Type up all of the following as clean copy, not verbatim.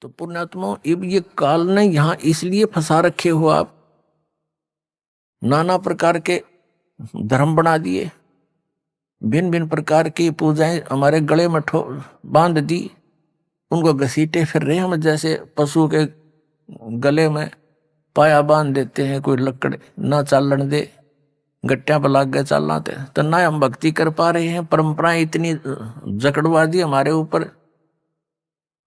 तो पुण्यात्मा अब ये काल ने यहाँ इसलिए फंसा रखे हो आप, नाना प्रकार के धर्म बना दिए, भिन्न भिन्न प्रकार की पूजाएं हमारे गले में बांध दी, उनको घसीटे फिर रहे हम जैसे पशु के गले में पाया बांध देते हैं, कोई लकड़ ना चालन दे, गट्टियां पर लाग गए चालना थे, तो ना हम भक्ति कर पा रहे हैं। परंपराएं इतनी जकड़वा दी हमारे ऊपर,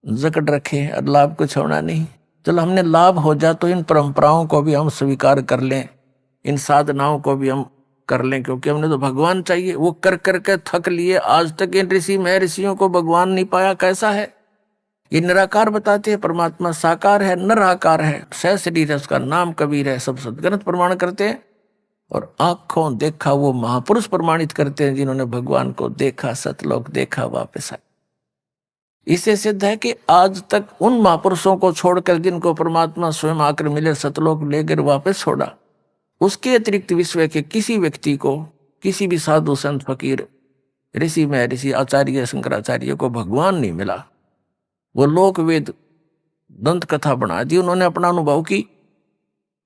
जकड़ रखे हैं और लाभ कुछ होना नहीं। चलो हमने लाभ हो जा तो इन परंपराओं को भी हम स्वीकार कर लें, इन साधनाओं को भी हम कर लें, क्योंकि हमने तो भगवान चाहिए। वो कर करके थक लिए, आज तक इन ऋषि महर्षियों को भगवान नहीं पाया। कैसा है ये? निराकार बताते हैं, परमात्मा साकार है, निराकार है, सह शरीर है, उसका नाम कबीर है, सब सदग्रंथ प्रमाण करते हैं। और आंखों देखा वो महापुरुष प्रमाणित करते हैं जिन्होंने भगवान को देखा, सतलोक देखा, वापस आए। इससे सिद्ध है कि आज तक उन महापुरुषों को छोड़कर जिनको परमात्मा स्वयं आकर मिले, सतलोक लेकर वापस छोड़ा, उसके अतिरिक्त विश्व के किसी व्यक्ति को, किसी भी साधु संत फकीर ऋषि महर्षि आचार्य शंकराचार्य को भगवान नहीं मिला। वो लोक वेद दंत कथा बना दी उन्होंने, अपना अनुभव की।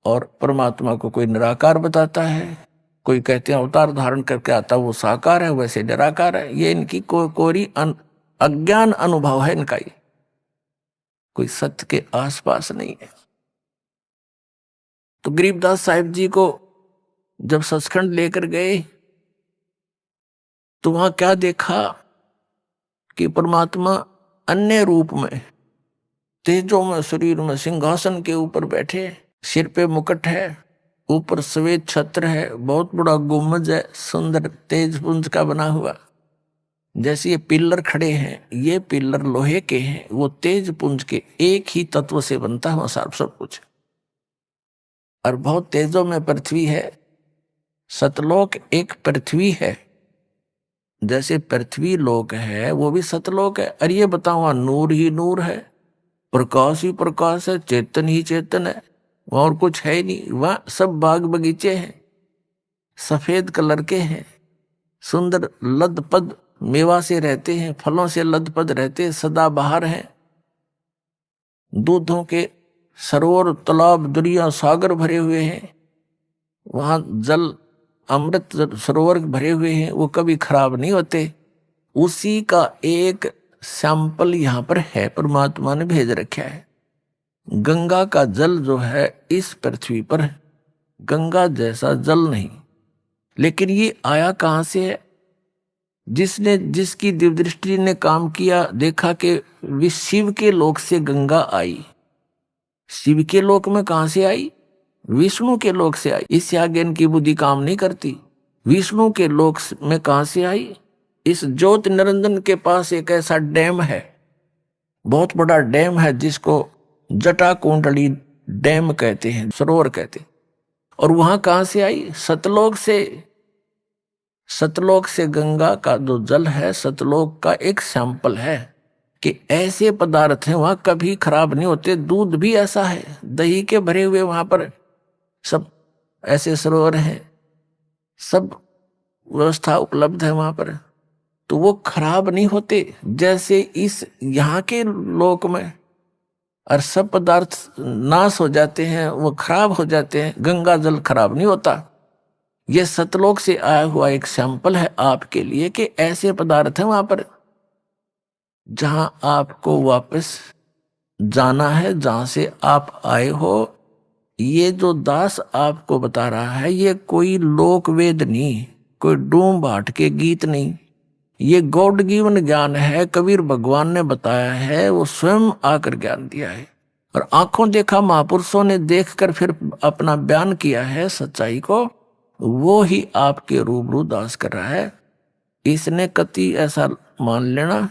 और परमात्मा को कोई निराकार बताता है, कोई कहते हैं अवतार धारण करके आता वो साकार है, वैसे निराकार है। ये इनकी कोरी अज्ञान अनुभव है इनका, ये कोई सत्य के आसपास नहीं है। तो गरीबदास साहिब जी को जब सचखंड लेकर गए तो वहां क्या देखा कि परमात्मा अन्य रूप में, तेजों में, शरीर में, सिंहासन के ऊपर बैठे, सिर पे मुकुट है, ऊपर श्वेत छत्र है, बहुत बड़ा गुम्बज है, सुंदर तेज पुंज का बना हुआ। जैसे ये पिल्लर खड़े हैं, ये पिल्लर लोहे के हैं, वो तेज पुंज के एक ही तत्व से बनता है सब कुछ। और बहुत तेजों में पृथ्वी है, सतलोक एक पृथ्वी है। जैसे पृथ्वी लोक है वो भी सतलोक है। और ये बताओ नूर ही नूर है, प्रकाश ही प्रकाश है, चेतन ही चेतन है, और कुछ है ही नहीं। वह सब बाग बगीचे हैं, सफेद कलर के हैं, सुंदर लदपद मेवा से रहते हैं, फलों से लदपद रहते हैं, सदा बहार हैं, दूधों के सरोवर, तालाब, दरिया, सागर भरे हुए हैं, वहां जल अमृत सरोवर भरे हुए हैं, वो कभी खराब नहीं होते। उसी का एक सैंपल यहाँ पर है, परमात्मा ने भेज रखा है। गंगा का जल जो है इस पृथ्वी पर है, गंगा जैसा जल नहीं। लेकिन ये आया कहां से है? जिसकी दिव्य दृष्टि ने काम किया, देखा कि शिव के लोक से गंगा आई। शिव के लोक में कहां से आई? विष्णु के लोक से आई। इससे आगे इनकी बुद्धि काम नहीं करती। विष्णु के लोक में कहां से आई? इस ज्योत निरंजन के पास एक ऐसा डैम है, बहुत बड़ा डैम है, जिसको जटा कुंडली डैम कहते हैं, सरोवर कहते हैं। और वहां कहां से आई? सतलोक से। सतलोक से गंगा का जो जल है, सतलोक का एक सैंपल है कि ऐसे पदार्थ हैं वहां कभी खराब नहीं होते। दूध भी ऐसा है, दही के भरे हुए वहां पर सब ऐसे सरोवर हैं, सब व्यवस्था उपलब्ध है वहां पर, तो वो खराब नहीं होते। जैसे इस यहाँ के लोक में और सब पदार्थ नाश हो जाते हैं, वो खराब हो जाते हैं, गंगा जल खराब नहीं होता। ये सतलोक से आया हुआ एक सैंपल है आपके लिए कि ऐसे पदार्थ हैं वहां पर जहां आपको वापस जाना है, जहां से आप आए हो। ये जो दास आपको बता रहा है, ये कोई लोक वेद नहीं, कोई डूम भाट के गीत नहीं, ये गॉड गिवन ज्ञान है। कबीर भगवान ने बताया है, वो स्वयं आकर ज्ञान दिया है। और आंखों देखा महापुरुषों ने देखकर फिर अपना बयान किया है सच्चाई को, वो ही आपके रूबरू दास कर रहा है। इसने कति ऐसा मान लेना,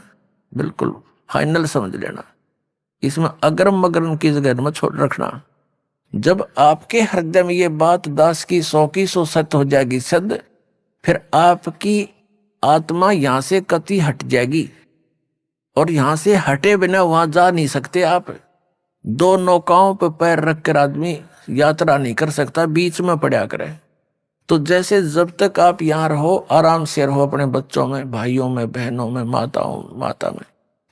बिल्कुल फाइनल समझ लेना, इसमें अगरम मगरम की जगह में छोड़ रखना। जब आपके हृदय में ये बात दास की 100 सत्य हो जाएगी सिद्ध, फिर आपकी आत्मा यहां से कति हट जाएगी। और यहां से हटे बिना वहां जा नहीं सकते आप। 2 नौकाओं पर पैर रखकर आदमी यात्रा नहीं कर सकता, बीच में पड़ा करे। तो जैसे जब तक आप यहाँ रहो, आराम से रहो, अपने बच्चों में, भाइयों में, बहनों में, माता में,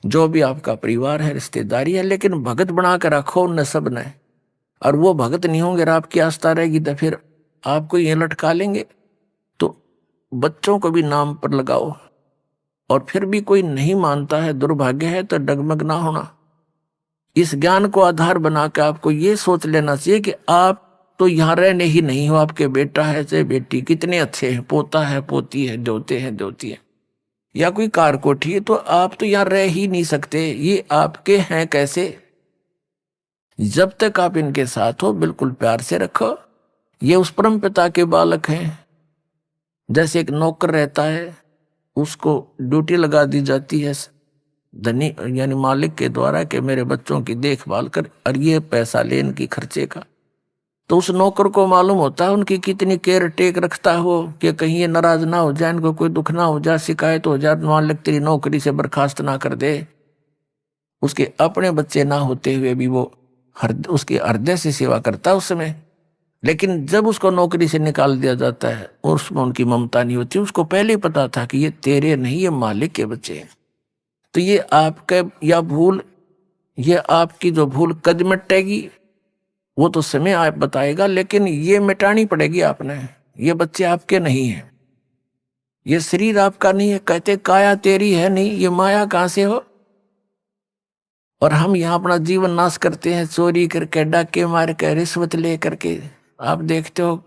जो भी आपका परिवार है, रिश्तेदारी है, लेकिन भगत बना कर रखो उन सब ने। और वो भगत नहीं होंगे और आपकी आस्था रहेगी तो फिर आपको ये लटका लेंगे। तो बच्चों को भी नाम पर लगाओ, और फिर भी कोई नहीं मानता है, दुर्भाग्य है, तो डगमग ना होना। इस ज्ञान को आधार बनाकर आपको ये सोच लेना चाहिए कि आप तो यहाँ रहने ही नहीं हो, आपके बेटा है चाहे बेटी कितने अच्छे हैं, पोता है पोती है, दोते हैं दोती है, या कोई कार कोठी है, तो आप तो यहाँ रह ही नहीं सकते। ये आपके हैं कैसे? जब तक आप इनके साथ हो बिल्कुल प्यार से रखो। ये उस परम पिता के बालक हैं। जैसे एक नौकर रहता है, उसको ड्यूटी लगा दी जाती है धनी यानी मालिक के द्वारा कि मेरे बच्चों की देखभाल कर, और ये पैसा ले इनकी खर्चे का। तो उस नौकर को मालूम होता है उनकी कितनी केयर टेक रखता हो कि कहीं ये नाराज ना हो जाए, इनको कोई दुख ना हो जाए, शिकायत हो जाए, मालिक तेरी नौकरी से बर्खास्त ना कर दे। उसके अपने बच्चे ना होते हुए भी वो उसके हृदय से सेवा करता है उस समय। लेकिन जब उसको नौकरी से निकाल दिया जाता है और उसमें उनकी ममता नहीं होती, उसको पहले ही पता था कि ये तेरे नहीं, ये मालिक के बच्चे हैं। तो ये आपके या भूल, ये आपकी जो भूल कद मिटेगी वो तो समय आप बताएगा, लेकिन ये मिटानी पड़ेगी आपने। ये बच्चे आपके नहीं हैं, ये शरीर आपका नहीं है। कहते काया तेरी है नहीं, ये माया कहां से हो? और हम यहाँ अपना जीवन नाश करते हैं, चोरी करके, डाके मार के, रिश्वत ले करके। आप देखते हो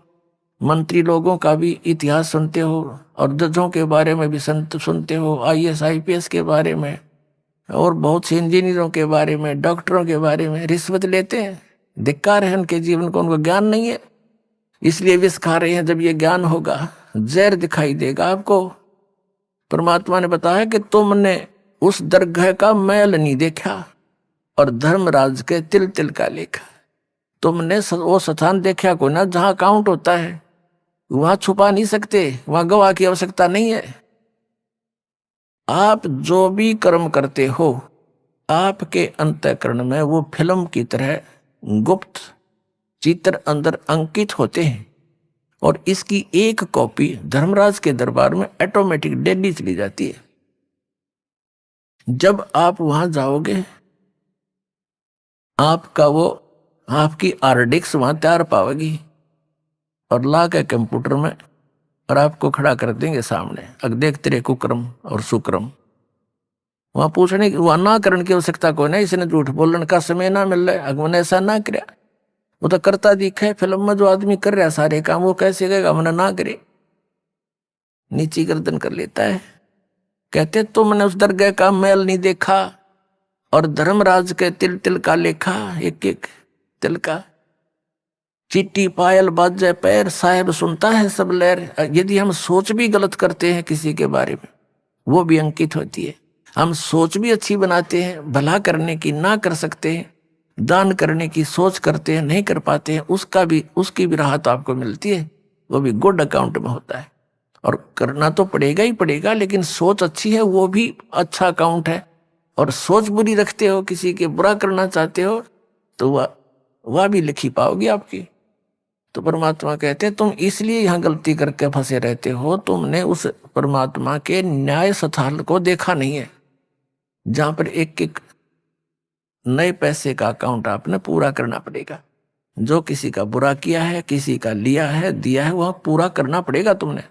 मंत्री लोगों का भी इतिहास सुनते हो, और जजों के बारे में भी सुनते हो, IAS IPS के बारे में, और बहुत से इंजीनियरों के बारे में, डॉक्टरों के बारे में रिश्वत लेते हैं। धिक्कार है उनके जीवन को, उनको ज्ञान नहीं है, इसलिए विष खा रहे हैं। जब ये ज्ञान होगा जहर दिखाई देगा आपको। परमात्मा ने बताया कि तुमने उस दरगाह का मैल नहीं देखा और धर्मराज के तिल तिल का लेखा। तुमने वो स्थान देखा को ना जहां काउंट होता है, वहां छुपा नहीं सकते, वहां गवाह की आवश्यकता नहीं है। आप जो भी कर्म करते हो, आपके अंतःकरण में वो फिल्म की तरह गुप्त चित्र अंदर अंकित होते हैं, और इसकी एक कॉपी धर्मराज के दरबार में ऑटोमेटिक डेली चली जाती है। जब आप वहां जाओगे, आपका वो आपकी हार्ड-डिस्क वहां तैयार पाओगी, और ला के कंप्यूटर में और आपको खड़ा कर देंगे सामने, अब देख तेरे कुक्रम और सुक्रम। वहां पूछने की, वहां ना करने की आवश्यकता कोई नहीं। इसने झूठ बोलने का समय ना मिल रहा है, अगमन ऐसा ना करे, वो तो करता दिखा है। फिल्म में जो आदमी कर रहा है सारे काम, वो कैसे कहेगा हमने ना करे? नीची गर्दन कर लेता है। कहते तुमने उस दरगाह का मैल नहीं देखा, और धर्मराज के तिल तिल का लेखा, एक एक तिल का। चिट्टी पायल बाजे पैर, साहेब सुनता है सब लहर। यदि हम सोच भी गलत करते हैं किसी के बारे में, वो भी अंकित होती है। हम सोच भी अच्छी बनाते हैं, भला करने की ना कर सकते हैं, दान करने की सोच करते हैं नहीं कर पाते हैं, उसकी भी राहत आपको मिलती है, वो भी गुड अकाउंट में होता है। और करना तो पड़ेगा ही पड़ेगा, लेकिन सोच अच्छी है वो भी अच्छा अकाउंट है। और सोच बुरी रखते हो, किसी के बुरा करना चाहते हो, तो वह भी लिखी पाओगी आपकी। तो परमात्मा कहते हैं तुम इसलिए यहां गलती करके फंसे रहते हो, तुमने उस परमात्मा के न्याय स्थल को देखा नहीं है, जहां पर एक एक नए पैसे का अकाउंट आपने पूरा करना पड़ेगा। जो किसी का बुरा किया है, किसी का लिया है, दिया है, वह पूरा करना पड़ेगा तुमने।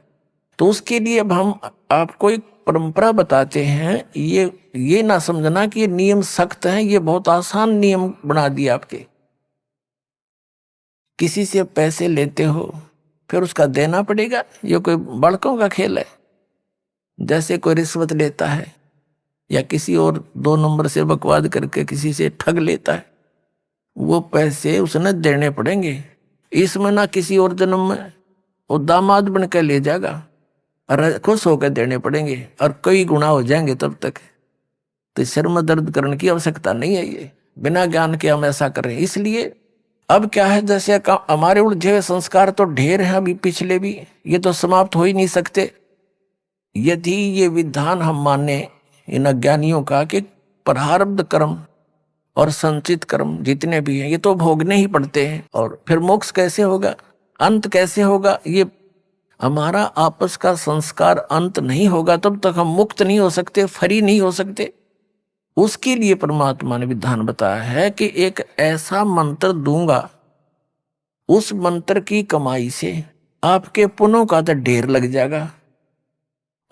तो उसके लिए अब हम आपको एक परंपरा बताते हैं। ये ना समझना कि ये नियम सख्त हैं, ये बहुत आसान नियम बना दिए आपके। किसी से पैसे लेते हो फिर उसका देना पड़ेगा, ये कोई बड़कों का खेल है? जैसे कोई रिश्वत लेता है या किसी और 2 नंबर से बकवाद करके किसी से ठग लेता है, वो पैसे उसने देने पड़ेंगे। इसमें ना किसी और जन्म में वो दामाद बन के ले जाएगा, और खुश होकर देने पड़ेंगे, और कई गुना हो जाएंगे तब तक। तो सिर में दर्द करने की आवश्यकता नहीं है, ये बिना ज्ञान के हम ऐसा कर रहे हैं। इसलिए अब क्या है, जैसे हमारे उलझे हुए संस्कार तो ढेर है अभी पिछले भी, ये तो समाप्त हो ही नहीं सकते। यदि ये विधान हम माने इन अज्ञानियों का कि प्रारब्ध कर्म और संचित कर्म जितने भी हैं ये तो भोगने ही पड़ते हैं, और फिर मोक्ष कैसे होगा, अंत कैसे होगा? ये हमारा आपस का संस्कार अंत नहीं होगा तब तक हम मुक्त नहीं हो सकते, फ्री नहीं हो सकते। उसके लिए परमात्मा ने विधान बताया है कि एक ऐसा मंत्र दूंगा, उस मंत्र की कमाई से आपके पुण्यों का तो ढेर लग जाएगा,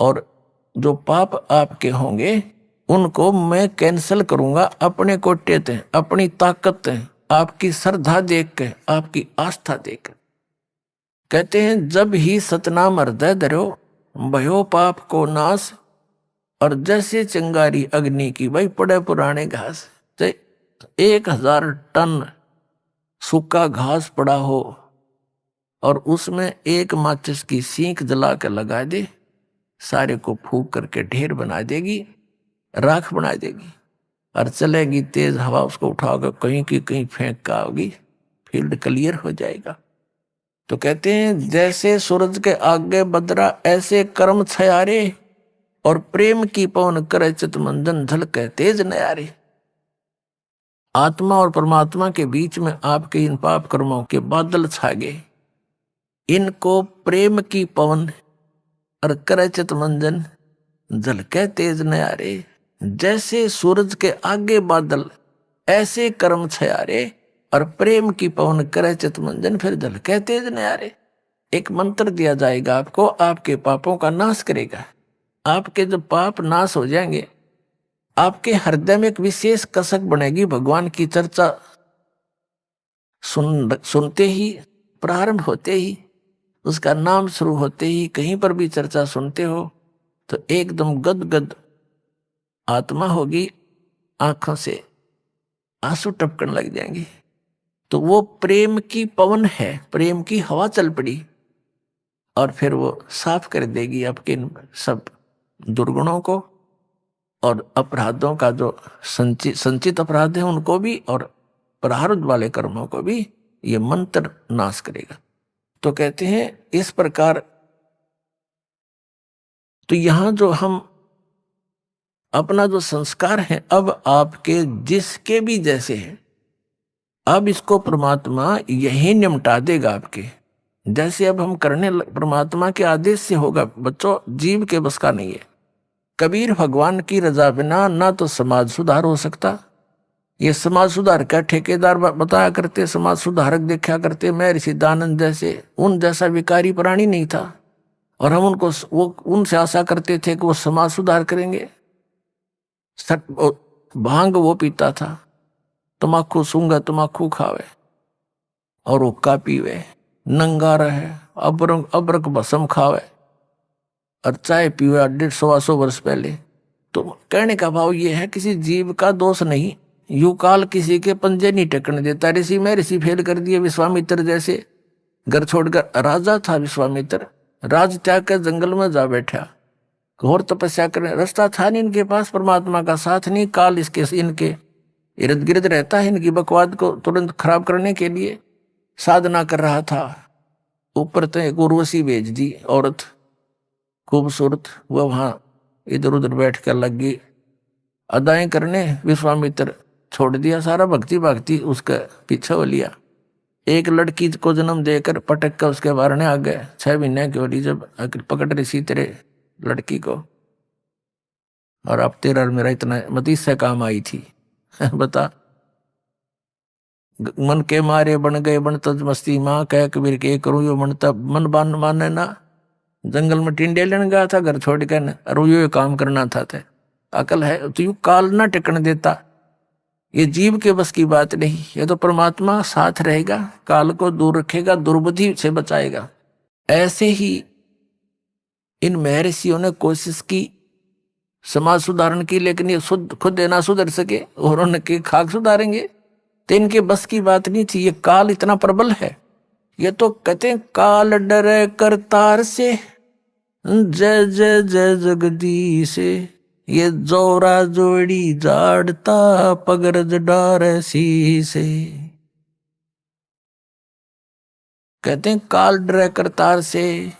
और जो पाप आपके होंगे उनको मैं कैंसल करूंगा अपने कोटे ते, अपनी ताकत ते, आपकी श्रद्धा देख के, आपकी आस्था देख के। कहते हैं जब ही सतनाम हृदय धरो भयो पाप को नाश, और जैसे चिंगारी अग्नि की भाई पड़े पुराने घास। तो 1000 टन सूखा घास पड़ा हो और उसमें एक माचिस की सीख जला कर लगा दे, सारे को फूक करके ढेर बना देगी, राख बना देगी, और चलेगी तेज हवा उसको उठाकर कहीं की कहीं फेंक का होगी, फील्ड क्लियर हो जाएगा। तो कहते हैं जैसे सूरज के आगे बदरा ऐसे कर्म छयारे, और प्रेम की पवन करे चितमंजन झलके तेज नयारे। आत्मा और परमात्मा के बीच में आपके इन पाप कर्मों के बादल छा गए, इनको प्रेम की पवन और करे चितमंजन झलके तेज नयारे। जैसे सूरज के आगे बादल ऐसे कर्म छयारे, और प्रेम की पवन करे चितमंजन फिर झलके तेज नयारे। एक मंत्र दिया जाएगा आपको, आपके पापों का नाश करेगा। आपके जब पाप नाश हो जाएंगे, आपके हृदय में एक विशेष कसक बनेगी। भगवान की चर्चा सुनते ही, प्रारंभ होते ही, उसका नाम शुरू होते ही, कहीं पर भी चर्चा सुनते हो तो एकदम गदगद आत्मा होगी, आंखों से आंसू टपकने लग जाएंगे। तो वो प्रेम की पवन है, प्रेम की हवा चल पड़ी, और फिर वो साफ कर देगी आपके सब दुर्गुणों को, और अपराधों का जो संचित अपराध है उनको भी, और प्रारब्ध वाले कर्मों को भी ये मंत्र नाश करेगा। तो कहते हैं इस प्रकार। तो यहां जो हम अपना जो संस्कार है, अब आपके जिसके भी जैसे हैं, अब इसको परमात्मा यही निमटा देगा आपके। जैसे अब हम करने परमात्मा के आदेश से होगा बच्चों, जीव के बस का नहीं है। कबीर भगवान की रजा बिना ना तो समाज सुधार हो सकता। ये समाज सुधार का ठेकेदार बताया करते, समाज सुधारक देखा करते महर्षि दानंद जैसे, उन जैसा विकारी प्राणी नहीं था, और हम उनको वो उनसे आशा करते थे कि वो समाज सुधार करेंगे। भांग वो पीता था, तमाकू सूंगा तमाकू खावे, और हुक्का पीवे, नंगा रहे, अबरक भस्म खावे, और चाय पीवे 150 वर्ष पहले। तो कहने का भाव ये है, किसी जीव का दोष नहीं, यू काल किसी के पंजे नहीं टेकने देता। ऋषि में ऋषि फेल कर दिए, विश्वामित्र जैसे घर छोड़कर, राजा था विश्वामित्र, राज त्याग कर जंगल में जा बैठा, घोर तपस्या करने, रास्ता था नहीं इनके पास, परमात्मा का साथ नहीं, काल इसके इनके इर्द गिर्द रहता है, इनकी बकवाद को तुरंत खराब करने के लिए साधना कर रहा था। ऊपर तो एक उर्वशी भेज दी औरत खूबसूरत, वह वहां इधर उधर बैठ कर लगी अदाएं करने। विश्वामित्र छोड़ दिया सारा, भक्ति उसका पीछे हो लिया। एक लड़की को जन्म देकर पटक कर उसके बारने आ गए। 6 महीने की होली जब पकड़ रही सी तेरे लड़की को, और अब तेरा और मेरा इतना मत इससे काम आई थी। बता, मन के मारे बन गए बन तज मस्ती माँ, कह कबीर के करूं यो मन, तब मन बान माने ना। जंगल में टिंडे लेने गया था घर छोड़ कर, और यो काम करना था। अकल है तो यू काल ना टिकने देता। ये जीव के बस की बात नहीं, ये तो परमात्मा साथ रहेगा, काल को दूर रखेगा, दुर्बुद्धि से बचाएगा। ऐसे ही इन महर्षियों ने कोशिश की समाज सुधारण की, लेकिन ये खुद ना सुधर सके, और उनके खाक सुधारेंगे तो इनके बस की बात नहीं थी। ये काल इतना प्रबल है। ये तो कहते हैं काल डरे करतार से, जय जय जय जगदीश से, ये जोरा जोड़ी जाड़ता पगरज डार सी से। कहते हैं काल डरे करतार से,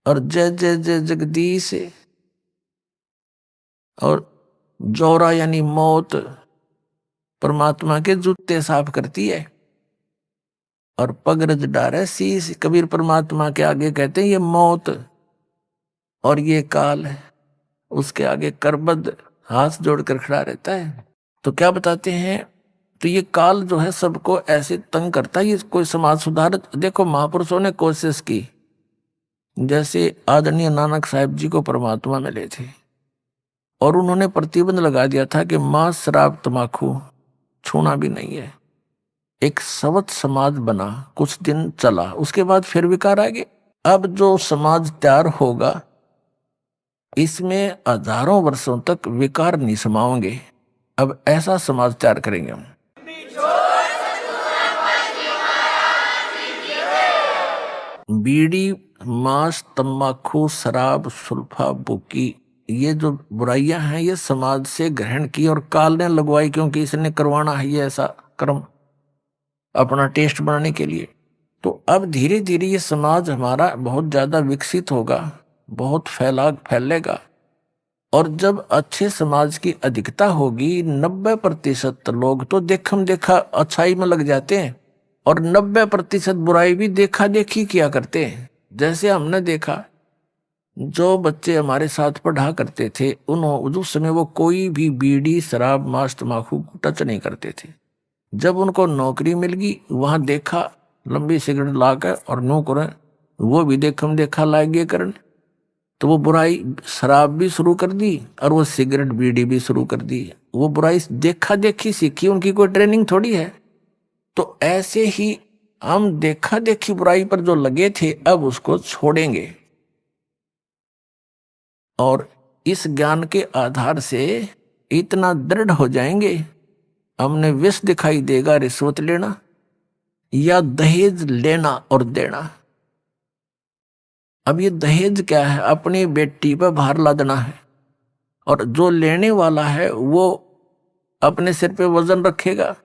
और जय जय जय जगदीश से, और जोरा यानी मौत परमात्मा के जूते साफ करती है, और पगरज डारे शीश, कबीर परमात्मा के आगे कहते हैं ये मौत और ये काल है, उसके आगे करबद्ध हाथ जोड़कर खड़ा रहता है। तो क्या बताते हैं, तो ये काल जो है सबको ऐसे तंग करता है। ये कोई समाज सुधार, देखो महापुरुषों ने कोशिश की, जैसे आदरणीय नानक साहिब जी को परमात्मा मिले थे और उन्होंने प्रतिबंध लगा दिया था कि मांस शराब तमाकू छूना भी नहीं है। एक सवत समाज बना, कुछ दिन चला, उसके बाद फिर विकार आ गए। अब जो समाज तैयार होगा इसमें हजारों वर्षों तक विकार नहीं समाओगे। अब ऐसा समाज तैयार करेंगे हम। बीड़ी, मांस, तम्बाकू, शराब, सुल्फा, बुकी, ये जो बुराइयां हैं ये समाज से ग्रहण की और काल ने लगवाई, क्योंकि इसने करवाना है ये ऐसा कर्म अपना टेस्ट बनाने के लिए। तो अब धीरे धीरे ये समाज हमारा बहुत ज्यादा विकसित होगा, बहुत फैलेगा। और जब अच्छे समाज की अधिकता होगी, 90% लोग तो देखम देखा अच्छाई में लग जाते हैं और 90% बुराई भी देखा देखी किया करते हैं। जैसे हमने देखा, जो बच्चे हमारे साथ पढ़ा करते थे उन्होंने उस समय वो कोई भी बीड़ी शराब मांस तम्बाकू टच नहीं करते थे। जब उनको नौकरी मिल गई, वहां देखा लंबी सिगरेट लाकर और नो करें, वो भी देखम देखा लागे करने, तो वो बुराई शराब भी शुरू कर दी और वो सिगरेट बीड़ी भी शुरू कर दी। वो बुराई देखा देखी सीखी, उनकी कोई ट्रेनिंग थोड़ी है। तो ऐसे ही हम देखा देखी बुराई पर जो लगे थे अब उसको छोड़ेंगे और इस ज्ञान के आधार से इतना दृढ़ हो जाएंगे, हमने विष दिखाई देगा रिश्वत लेना या दहेज लेना और देना। अब ये दहेज क्या है, अपनी बेटी पर भार लादना है और जो लेने वाला है वो अपने सिर पे वजन रखेगा।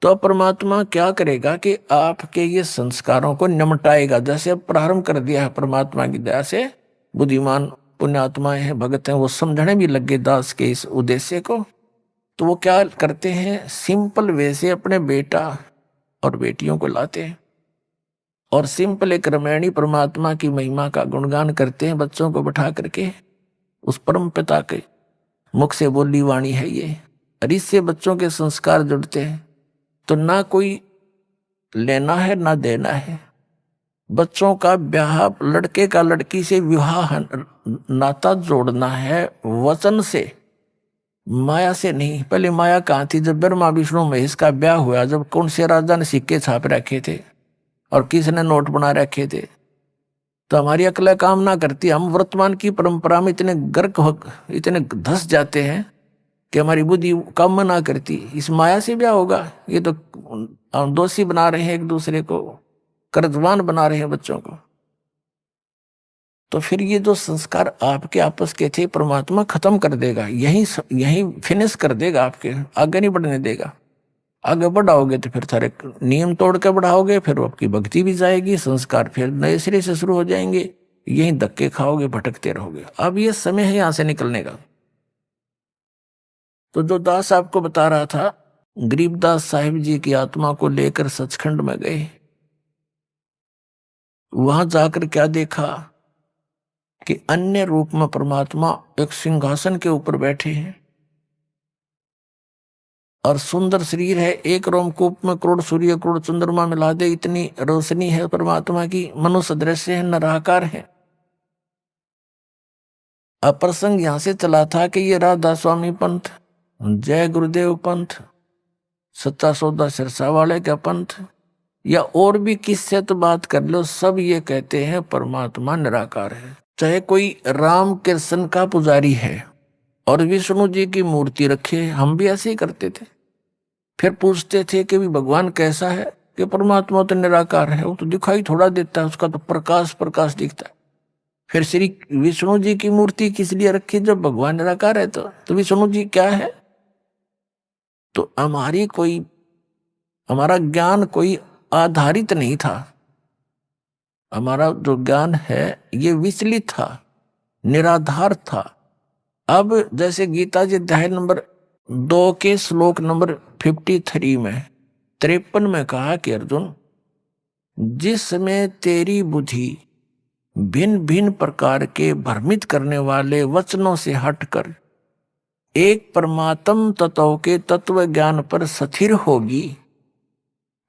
तो परमात्मा क्या करेगा कि आपके ये संस्कारों को निमटाएगा। जैसे अब प्रारंभ कर दिया है परमात्मा की दया से, बुद्धिमान पुण्यात्माएं हैं, भगत हैं, वो समझने भी लगे दास के इस उद्देश्य को। तो वो क्या करते हैं, सिंपल वे से अपने बेटा और बेटियों को लाते हैं और सिंपल एक रामायणी परमात्मा की महिमा का गुणगान करते हैं, बच्चों को बैठा करके। उस परम पिता के मुख से बोली वाणी है ये, और इससे बच्चों के संस्कार जुड़ते हैं। तो ना कोई लेना है ना देना है, बच्चों का ब्याह, लड़के का लड़की से विवाह नाता जोड़ना है वचन से, माया से नहीं। पहले माया कहाँ थी, जब ब्रह्मा विष्णु महेश का ब्याह हुआ, जब कौन से राजा ने सिक्के छाप रखे थे और किसने नोट बना रखे थे। तो हमारी अकल काम ना करती, हम वर्तमान की परंपरा में इतने इतने धस जाते हैं कि हमारी बुद्धि काम ना करती। इस माया से ब्याह होगा, ये तो हम दोषी बना रहे हैं एक दूसरे को, कर्जवान बना रहे हैं बच्चों को। तो फिर ये जो संस्कार आपके आपस के थे परमात्मा खत्म कर देगा, यही फिनिश कर देगा, आपके आगे नहीं बढ़ने देगा। आगे बढ़ाओगे तो फिर सारे नियम तोड़ के बढ़ाओगे, फिर आपकी भक्ति भी जाएगी, संस्कार फिर नए सिरे से शुरू हो जाएंगे, यही धक्के खाओगे, भटकते रहोगे। अब ये समय है यहां से निकलने का। तो जो दास आपको बता रहा था, गरीबदास साहिब जी की आत्मा को लेकर सचखंड में गए, वहां जाकर क्या देखा कि अन्य रूप में परमात्मा एक सिंहासन के ऊपर बैठे हैं और सुंदर शरीर है। एक रोमकूप में करोड़ सूर्य करोड़ चंद्रमा मिला दे इतनी रोशनी है परमात्मा की। मनुष्य दृश्य है, निराकार है। अब प्रसंग यहां से चला था कि ये राधा स्वामी पंथ, जय गुरुदेव पंथ, सच्चा सौदा सिरसा वाले का पंथ, या और भी किससे तो बात कर लो, सब ये कहते हैं परमात्मा निराकार है। चाहे कोई राम कृष्ण का पुजारी है और विष्णु जी की मूर्ति रखे, हम भी ऐसे ही करते थे। फिर पूछते थे कि भी भगवान कैसा है, कि परमात्मा तो निराकार है, वो तो दिखाई थोड़ा देता है, उसका तो प्रकाश प्रकाश दिखता है। फिर श्री विष्णु जी की मूर्ति किस लिए रखी, जब भगवान निराकार है तो विष्णु जी क्या है। तो हमारा ज्ञान कोई आधारित नहीं था। हमारा जो ज्ञान है ये विचलित था, निराधार था। अब जैसे गीता जी अध्याय नंबर 2 के श्लोक नंबर 53 में 53 में कहा कि अर्जुन, जिस समय तेरी बुद्धि भिन्न भिन्न प्रकार के भ्रमित करने वाले वचनों से हटकर एक परमात्म तत्व के तत्व ज्ञान पर स्थिर होगी,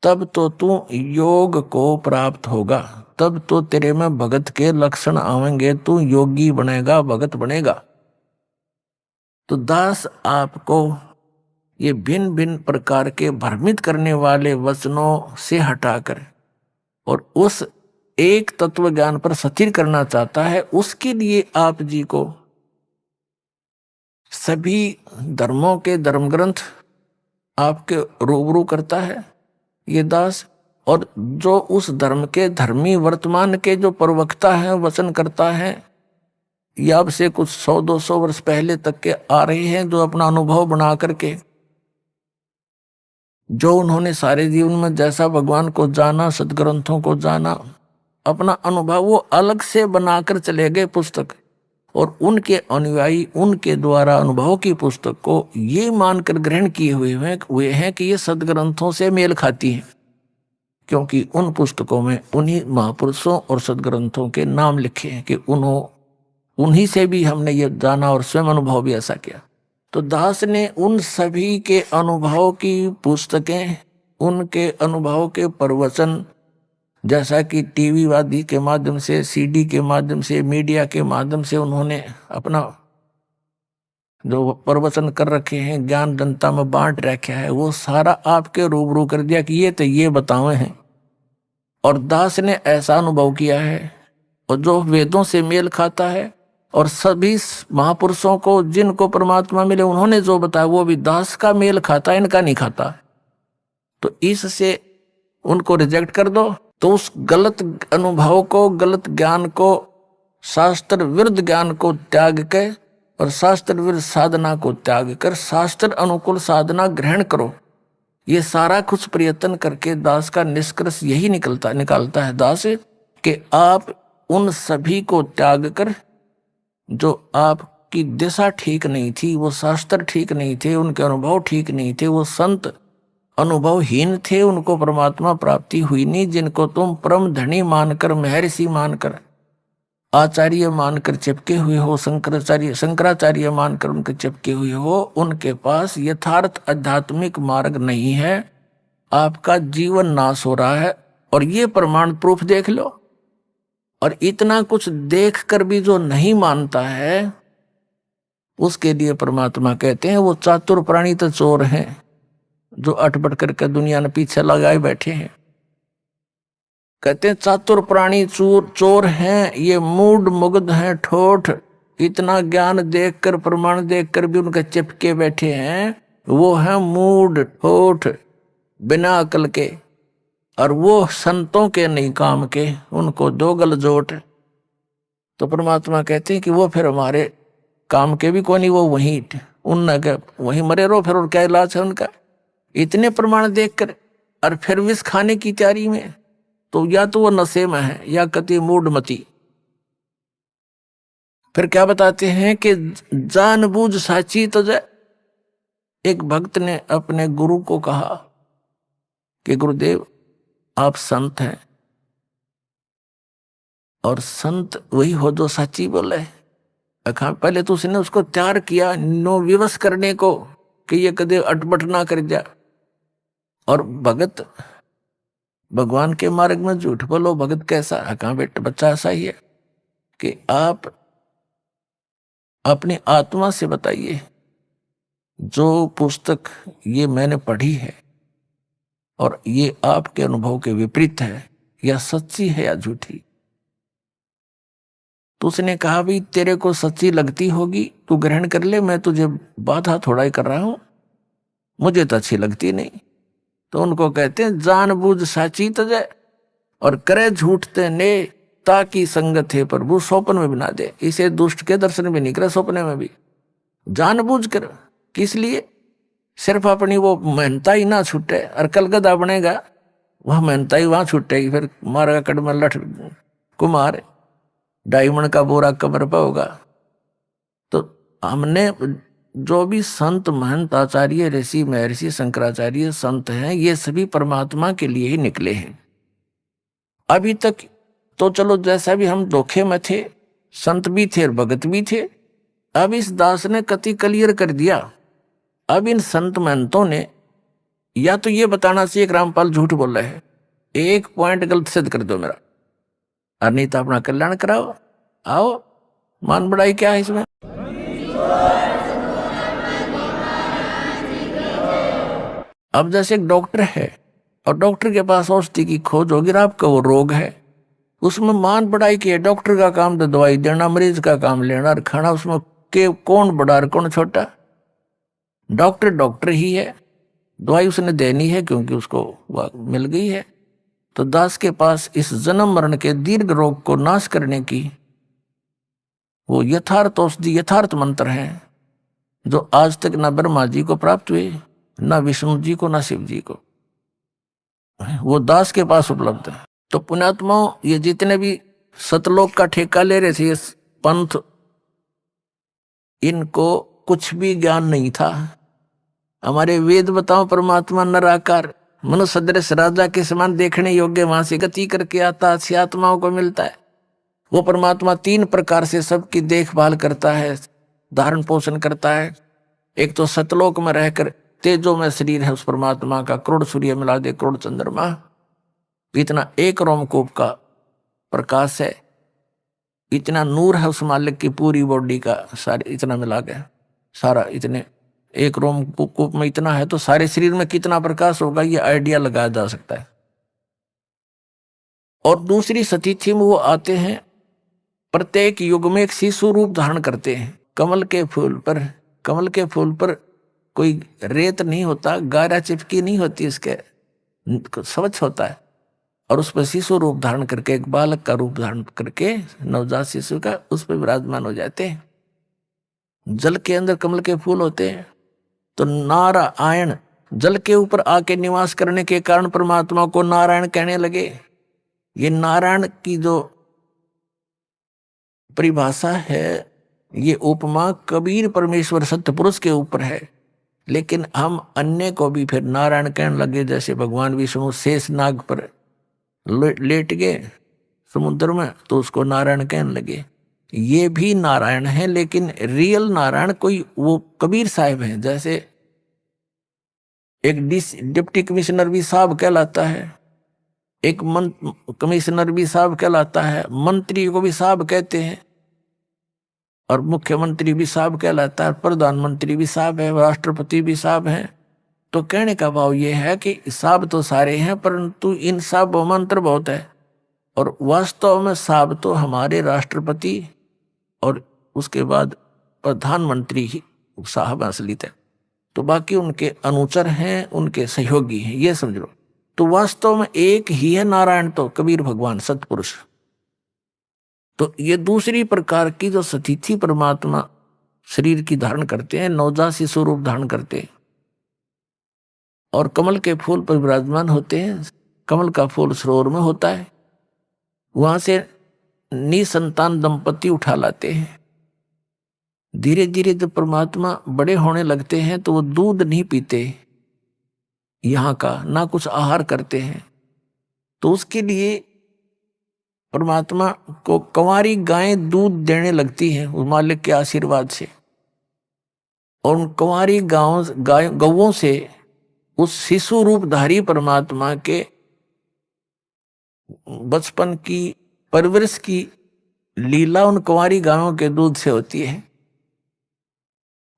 तब तो तू योग को प्राप्त होगा, तब तो तेरे में भगत के लक्षण आवेंगे, तू योगी बनेगा, भगत बनेगा। तो दास आपको ये भिन्न भिन्न प्रकार के भ्रमित करने वाले वचनों से हटाकर और उस एक तत्व ज्ञान पर स्थिर करना चाहता है। उसके लिए आप जी को सभी धर्मों के धर्म ग्रंथ आपके रूबरू करता है ये दास, और जो उस धर्म के धर्मी वर्तमान के जो प्रवक्ता है, वचन करता है, या अब से कुछ 100-200 वर्ष पहले तक के आ रहे हैं, जो अपना अनुभव बना करके, जो उन्होंने सारे जीवन में जैसा भगवान को जाना, सदग्रंथों को जाना, अपना अनुभव वो अलग से बनाकर चले गए पुस्तक, और उनके अनुयायी उनके द्वारा अनुभव की पुस्तक को ये मानकर ग्रहण किए हुए हैं कि ये सदग्रंथों से मेल खाती है, क्योंकि उन पुस्तकों में उन्हीं महापुरुषों और सदग्रंथों के नाम लिखे हैं कि उन्हीं से भी हमने ये जाना और स्वयं अनुभव भी ऐसा किया। तो दास ने उन सभी के अनुभव की पुस्तकें, उनके अनुभव के प्रवचन, जैसा कि टीवी आदि के माध्यम से, सीडी के माध्यम से, मीडिया के माध्यम से उन्होंने अपना जो प्रवचन कर रखे हैं, ज्ञान जनता में बांट रखा है, वो सारा आपके रूबरू कर दिया कि ये तो ये बताए हैं। और दास ने ऐसा अनुभव किया है और जो वेदों से मेल खाता है, और सभी महापुरुषों को जिनको परमात्मा मिले उन्होंने जो बताया वो भी दास का मेल खाता है, इनका नहीं खाता। तो इससे उनको रिजेक्ट कर दो, तो उस गलत अनुभव को, गलत ज्ञान को, शास्त्र विरुद्ध ज्ञान को त्याग के और शास्त्र विरुद्ध साधना को त्याग कर शास्त्र अनुकूल साधना ग्रहण करो। ये सारा कुछ प्रयत्न करके दास का निष्कर्ष यही निकालता है दास, कि आप उन सभी को त्याग कर, जो आपकी दिशा ठीक नहीं थी, वो शास्त्र ठीक नहीं थे, उनके अनुभव ठीक नहीं थे, वो संत अनुभवहीन थे, उनको परमात्मा प्राप्ति हुई नहीं, जिनको तुम परम धनी मानकर, महर्षि मानकर, आचार्य मानकर चिपके हुए हो, शंकराचार्य मानकर उनके चिपके हुए हो, उनके पास यथार्थ आध्यात्मिक मार्ग नहीं है, आपका जीवन नाश हो रहा है। और ये प्रमाण प्रूफ देख लो। और इतना कुछ देख कर भी जो नहीं मानता है, उसके लिए परमात्मा कहते हैं वो चातुर प्राणी तो चोर हैं, जो अटपट करके दुनिया ने पीछे लगाए बैठे हैं। कहते हैं चातुर प्राणी चोर हैं, ये मूड मुग्ध हैं, ठोठ, इतना ज्ञान देखकर, प्रमाण देखकर भी उनके चिपके बैठे हैं, वो है मूड ठोठ बिना अकल के, और वो संतों के नहीं काम के, उनको दो गल जोट। तो परमात्मा कहते हैं कि वो फिर हमारे काम के भी कोई नहीं, वो वहीं वहीं मरे रहो, फिर और क्या इलाज है उनका। इतने प्रमाण देखकर और फिर विष खाने की तैयारी में, तो या तो वो नशे में है या कति मूढ़मती। फिर क्या बताते हैं कि जानबूझ साची तो जय। एक भक्त ने अपने गुरु को कहा कि गुरुदेव आप संत हैं, और संत वही हो जो सच्ची बोले। पहले तो उसने उसको तैयार किया नो विवश करने को कि ये कदे अटपट ना कर जा। और भगत भगवान के मार्ग में झूठ बोलो, भगत कैसा है? बेटा बच्चा ऐसा ही है कि आप अपनी आत्मा से बताइए, जो पुस्तक ये मैंने पढ़ी है और ये आपके अनुभव के विपरीत है, या सच्ची है या झूठी। तो उसने कहा भी तेरे को सच्ची लगती होगी, तू ग्रहण कर ले, मैं तुझे बाधा थोड़ा ही कर रहा हूं, मुझे तो अच्छी लगती नहीं। तो उनको कहते हैं जानबूझ साची तजय और करे झूठते ने, ताकि संगत है प्रभु स्वप्न में बना दे। इसे दुष्ट के दर्शन भी नहीं करे, स्वप्न में भी जानबूझ कर। किस लिए? सिर्फ अपनी वो मेहनता ही ना छूटे, और कल गदा बनेगा वह मेहनता ही वहां छूटेगी, फिर मारेगा कड़म लठ कुमार, डायमंड का बोरा कमर पर होगा। तो हमने जो भी संत महंत आचार्य ऋषि महर्षि शंकराचार्य संत हैं, ये सभी परमात्मा के लिए ही निकले हैं। अभी तक तो चलो जैसा भी हम धोखे में थे, संत भी थे और भगत भी थे, अब इस दास ने कति क्लियर कर दिया। अब इन संत महंतों ने या तो ये बताना चाहिए कि रामपाल झूठ बोल रहे हैं, एक पॉइंट गलत सिद्ध कर दो मेरा, और नहीं तो अपना कल्याण कराओ। आओ, मान बढ़ाई क्या है इसमें। अब जैसे एक डॉक्टर है और डॉक्टर के पास औषधि की खोज होगी, आपका वो रोग है, उसमें मान बढ़ाई की है। डॉक्टर का काम तो दवाई देना, मरीज का काम लेना और खाना। उसमें के कौन बड़ा और कौन छोटा? डॉक्टर डॉक्टर ही है, दवाई उसने देनी है क्योंकि उसको वह मिल गई है। तो दास के पास इस जन्म मरण के दीर्घ रोग को नाश करने की वो यथार्थ औषधि, यथार्थ मंत्र हैं, जो आज तक न ब्रह्मा जी को प्राप्त हुए, न विष्णु जी को, न शिव जी को। वो दास के पास उपलब्ध है। तो पुण्यात्माओं, ये जितने भी सतलोक का ठेका ले रहे थे इस पंथ, इनको कुछ भी ज्ञान नहीं था। हमारे वेद बताओ, परमात्मा नराकार मनुष्य सदृश राजा के समान देखने योग्य, वहां से गति करके आता, अच्छी आत्माओं को मिलता है। वो परमात्मा 3 प्रकार से सबकी देखभाल करता है, धारण पोषण करता है। एक तो सतलोक में रहकर तेजो में शरीर है उस परमात्मा का, करोड़ सूर्य मिला दे करोड़ चंद्रमा, इतना एक रोमकूप का प्रकाश है, इतना नूर है उस मालिक की पूरी बॉडी का, सारे इतना मिला के सारा, इतने एक रोमकूप में इतना है तो सारे शरीर में कितना प्रकाश होगा, ये आइडिया लगाया जा सकता है। और दूसरी सतिथि में वो आते हैं, प्रत्येक युग में एक शिशु रूप धारण करते हैं। कमल के फूल पर कोई रेत नहीं होता, गारा चिपकी नहीं होती, इसके स्वच्छ होता है। और उस पर शिशु रूप धारण करके, एक बालक का रूप धारण करके, नवजात शिशु का, उस पर विराजमान हो जाते हैं। जल के अंदर कमल के फूल होते हैं। तो नारायण जल के ऊपर आके निवास करने के कारण परमात्मा को नारायण कहने लगे। ये नारायण की जो परिभाषा है, ये उपमा कबीर परमेश्वर सत्य पुरुष के ऊपर है। लेकिन हम अन्य को भी फिर नारायण कहने लगे। जैसे भगवान विष्णु शेष नाग पर लेट गए समुद्र में, तो उसको नारायण कहने लगे। ये भी नारायण है, लेकिन रियल नारायण कोई वो कबीर साहब हैं। जैसे एक डिप्टी कमिश्नर भी साहब कहलाता है, एक कमिश्नर भी साहब कहलाता है, मंत्री को भी साहब कहते हैं, और मुख्यमंत्री भी साहब कहलाता है, प्रधानमंत्री भी साहब है, राष्ट्रपति भी साहब है। तो कहने का भाव ये है कि साहब तो सारे हैं, परंतु इन साहब में अंतर बहुत है। और वास्तव में साहब तो हमारे राष्ट्रपति और उसके बाद प्रधानमंत्री ही साहब असलियत है। तो बाकी उनके अनुचर हैं, उनके सहयोगी हैं, ये समझ लो। तो वास्तव में एक ही है नारायण, तो कबीर भगवान सतपुरुष। तो ये दूसरी प्रकार की जो सतिथि परमात्मा शरीर की धारण करते हैं, नवजात शिशु रूप धारण करते हैं और कमल के फूल पर विराजमान होते हैं। कमल का फूल सरोवर में होता है, वहां से निसंतान दंपति उठा लाते हैं। धीरे धीरे जब परमात्मा बड़े होने लगते हैं तो वो दूध नहीं पीते यहाँ का, ना कुछ आहार करते हैं। तो उसके लिए परमात्मा को कंवारी गायें दूध देने लगती हैं उस मालिक के आशीर्वाद से। और उन कंवारी गौओं से उस शिशु रूपधारी परमात्मा के बचपन की परवरिश की लीला उन कंवारी गायों के दूध से होती है।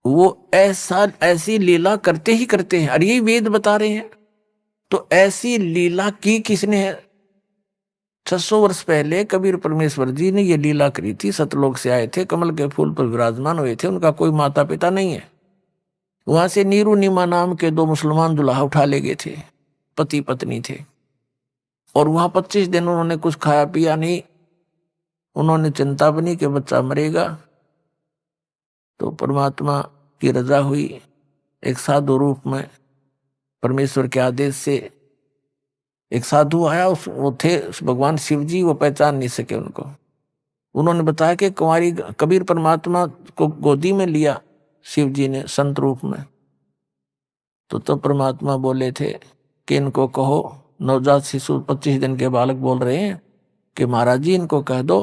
वो ऐसी लीला करते ही करते हैं, और यही वेद बता रहे हैं। तो ऐसी लीला की किसने है? 600 वर्ष पहले कबीर परमेश्वर जी ने ये लीला करी थी। सतलोक से आए थे, कमल के फूल पर विराजमान हुए थे, उनका कोई माता पिता नहीं है। वहां से नीरू नीमा नाम के 2 मुसलमान दुल्हा उठा ले गए थे, पति पत्नी थे। और वहां 25 दिन उन्होंने कुछ खाया पिया नहीं। उन्होंने चिंता बनी कि बच्चा मरेगा। तो परमात्मा की रजा हुई, एक साधु रूप में परमेश्वर के आदेश से एक साधु आया। वो थे भगवान शिव जी, वो पहचान नहीं सके उनको। उन्होंने बताया कि कुंवारी कबीर परमात्मा को गोदी में लिया शिव जी ने संत रूप में। तो परमात्मा बोले थे कि इनको कहो, नवजात शिशु 25 दिन के बालक बोल रहे हैं कि महाराज जी इनको कह दो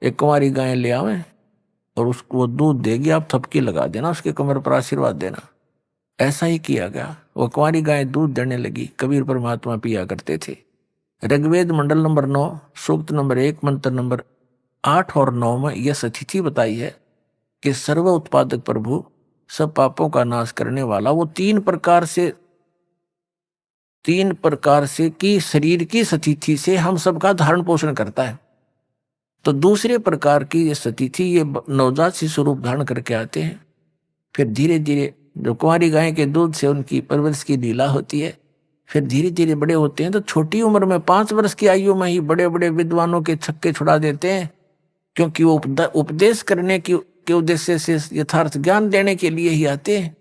एक कुंवारी गाय ले आवे। और उसको वो दूध देगी, आप थपकी लगा देना, उसके कमर पर आशीर्वाद देना। ऐसा ही किया गया। वो कुंवारी गाय दूध देने लगी, कबीर परमात्मा पिया करते थे। ऋग्वेद मंडल नंबर 9 सूक्त नंबर 1 मंत्र नंबर 8 और 9 में यह स्थिति बताई है कि सर्व उत्पादक प्रभु, सब पापों का नाश करने वाला, वो तीन प्रकार से की शरीर की स्थिति से हम सबका धारण पोषण करता है। तो दूसरे प्रकार की ये स्थिति, ये नवजात शिशु रूप धारण करके आते हैं। फिर धीरे धीरे जो कुंवारी गाय के दूध से उनकी परवरिश की लीला होती है, फिर धीरे धीरे बड़े होते हैं तो छोटी उम्र में 5 वर्ष की आयु में ही बड़े बड़े विद्वानों के छक्के छुड़ा देते हैं, क्योंकि वो उपदेश करने के उद्देश्य से, यथार्थ ज्ञान देने के लिए ही आते हैं।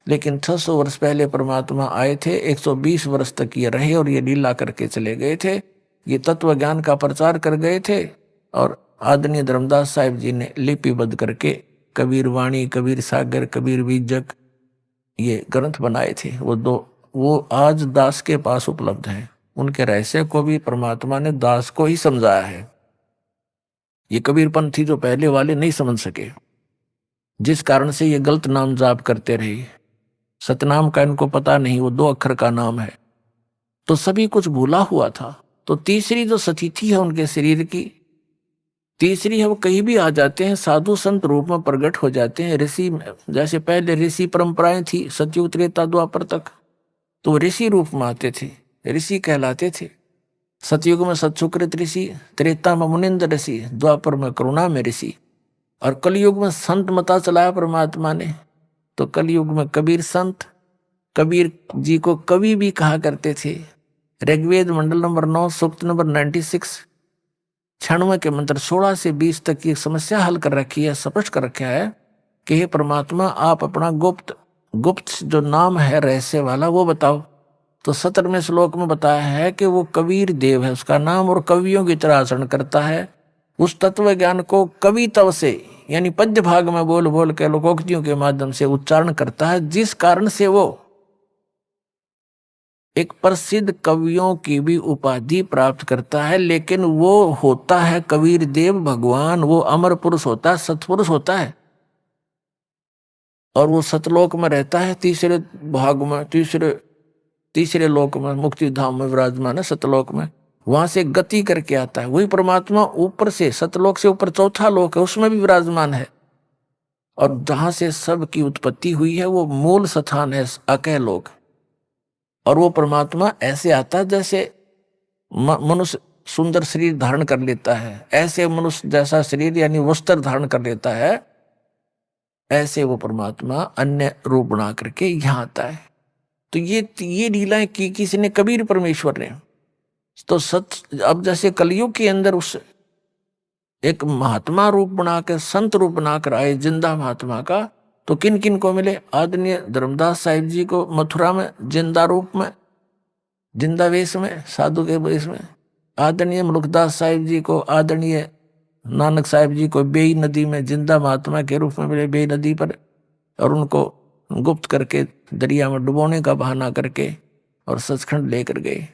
लेकिन 600 वर्ष पहले परमात्मा आए थे, 120 वर्ष तक ये रहे और ये लीला करके चले गए थे। ये तत्व ज्ञान का प्रचार कर गए थे और आदरणीय धर्मदास साहिब जी ने लिपिबद्ध करके कबीर वाणी, कबीर सागर, कबीर बीजक ये ग्रंथ बनाए थे। वो आज दास के पास उपलब्ध हैं। उनके रहस्य को भी परमात्मा ने दास को ही समझाया है। ये कबीरपंथी जो पहले वाले नहीं समझ सके, जिस कारण से ये गलत नाम जाप करते रहे। सतनाम का इनको पता नहीं, वो 2 अक्षर का नाम है, तो सभी कुछ भूला हुआ था। तो तीसरी जो स्थिति है उनके शरीर की, तीसरी है, वो कहीं भी आ जाते हैं, साधु संत रूप में प्रकट हो जाते हैं। ऋषि, जैसे पहले ऋषि परंपराएं थी सतयुग त्रेता द्वापर तक, तो ऋषि रूप में आते थे, ऋषि कहलाते थे। सतयुग में सतसुकृत ऋषि, त्रेता में मुनिंद्र ऋषि, द्वापर में करुणा में ऋषि, और कलयुग में संत मता चलाया परमात्मा ने। तो कलयुग में कबीर संत, कबीर जी को कवि भी कहा करते थे। ऋग्वेद मंडल नंबर 9 सूक्त नंबर 96 96 के मंत्र 16 से 20 तक की समस्या हल कर रखी है, स्पष्ट कर रखा है कि हे परमात्मा, आप अपना गुप्त जो नाम है रहस्य वाला वो बताओ। तो 17वें श्लोक में बताया है कि वो कबीर देव है उसका नाम, और कवियों की तरह आचरण करता है। उस तत्व ज्ञान को कवित्व से, यानी पद्य भाग में बोल बोल के लोकोक्तियों के माध्यम से उच्चारण करता है, जिस कारण से वो एक प्रसिद्ध कवियों की भी उपाधि प्राप्त करता है। लेकिन वो होता है कबीर देव भगवान, वो अमर पुरुष होता है, सतपुरुष होता है, और वो सतलोक में रहता है, तीसरे भाग में, तीसरे लोक में, मुक्ति धाम में विराजमान है, सतलोक में। वहां से गति करके आता है वही परमात्मा, ऊपर से, सतलोक से ऊपर चौथा लोक है, उसमें भी विराजमान है। और जहां से सब की उत्पत्ति हुई है वो मूल स्थान है अकह लोक। और वो परमात्मा ऐसे आता है जैसे मनुष्य सुंदर शरीर धारण कर लेता है, ऐसे मनुष्य जैसा शरीर यानी वस्त्र धारण कर लेता है, ऐसे वो परमात्मा अन्य रूप बना करके यहाँ आता है। तो ये लीलाएं की किसी ने, कबीर परमेश्वर ने। तो अब जैसे कलयुग के अंदर उस एक महात्मा रूप बनाकर, संत रूप बनाकर आए जिंदा महात्मा का, तो किन किन को मिले? आदरणीय धर्मदास साहिब जी को मथुरा में जिंदा रूप में, जिंदा वेश में, साधु के वेश में। आदरणीय मुलुकदास साहिब जी को, आदरणीय नानक साहिब जी को बेई नदी में जिंदा महात्मा के रूप में मिले, बेई नदी पर, और उनको गुप्त करके दरिया में डुबोने का बहाना करके और सचखंड लेकर गए।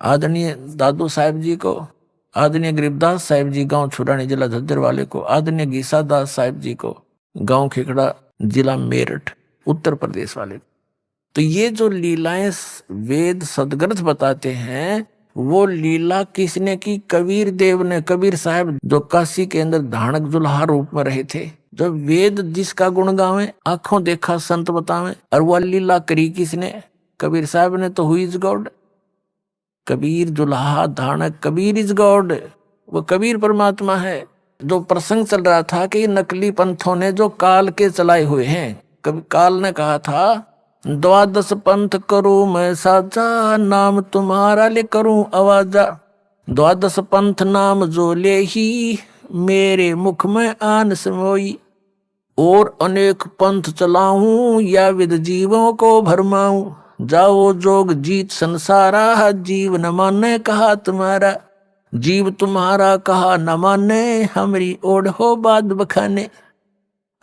आदरणीय दादू साहिब जी को, आदरणीय गरीबदास साहिब जी गांव छुरानी जिला झज्जर वाले को, आदरणीय गीसा दास साहिब जी को गांव खेखड़ा जिला मेरठ उत्तर प्रदेश वाले। तो ये जो लीलाएं वेद सदग्रंथ बताते हैं, वो लीला किसने की? कबीर देव ने। कबीर साहब जो काशी के अंदर धानक जुल्हा रूप में रहे थे, जब वेद जिसका गुण गावे, आंखों देखा संत बतावे, और वह लीला करी किसने? कबीर साहब ने। तो हुई इज गॉड, कबीर जुल्हा धानक, कबीर इज गॉड, वो कबीर परमात्मा है। जो प्रसंग चल रहा था कि नकली पंथों ने जो काल के चलाए हुए हैं, कभी काल ने कहा था 12 पंथ करूं मैं साजा, नाम तुम्हारा ले करूं आवाजा। 12 पंथ नाम जो ले ही, मेरे मुख में आन समोई। और अनेक पंथ चलाऊं, या विद जीवों को भरमाऊं। जाओ जोग जीत संसारा, जीव न माने कहा तुम्हारा। जीव तुम्हारा कहा न माने, हमारी ओढ़ हो बात बखाने।